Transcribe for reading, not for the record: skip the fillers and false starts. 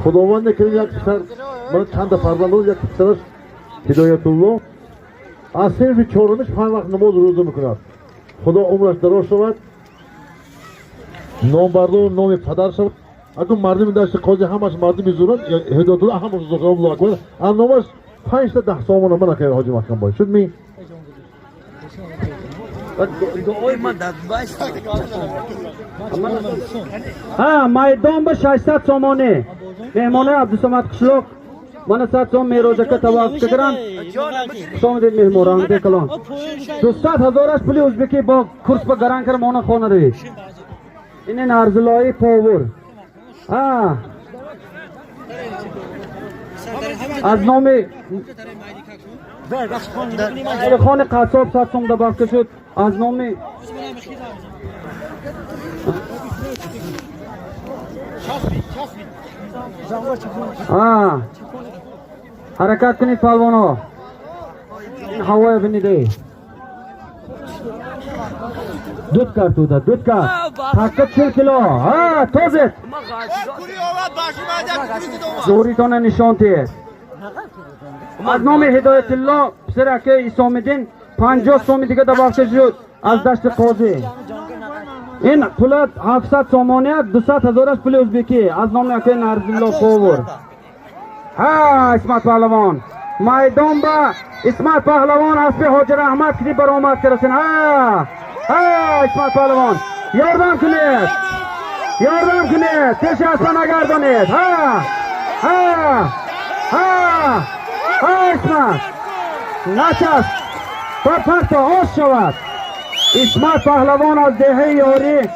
خداوند کریم یک پسر من چند تا فرزند یک پسرش هدایت الله از صرف چهارمش 5 وقت نماز روزه میکند. خدا عمرش دراز شود، نامبردار نام پدر شود. اگر مردمی داشت قاضی همش مردمی زورند هدایت الله همش زخرا الله اکبر نامش 5 تا 10 سامان من خیر حاجی محکم باید شد می ها مایدان به 600 سامانه مهمانه عبدالصمد قشلوق من 100 سام میروزه که توافق کردن شامدید مهموران کلان 200,000 پولی ازبکی با کورس به گران کر مانا خانه روی این نارزلای پاور ها از نام خان قصاب 100 سام دبافته شد از نام حرکت کنید پهلوانا این هوای بینیده دود کرد دود کرد حقیقت 40 کیلو توزید زوریتان نشان تید از نام هدایت الله پسر اکه اسامدین 50 سومی دیگه دبافته شد از دشت قاضی این پولت 700 سامانه 200,000 پول ازبکی از نام اکه نارزالله پاور اسمت پهلوان میدان با اسمت پهلوان اسب حاجر احمد کدی برآمد کرسین اسمت پهلوان یاردم کنید تش اصلا نگردانید اسمت نچست تا پرت آش شود اسمت پهلوان از دهه یاری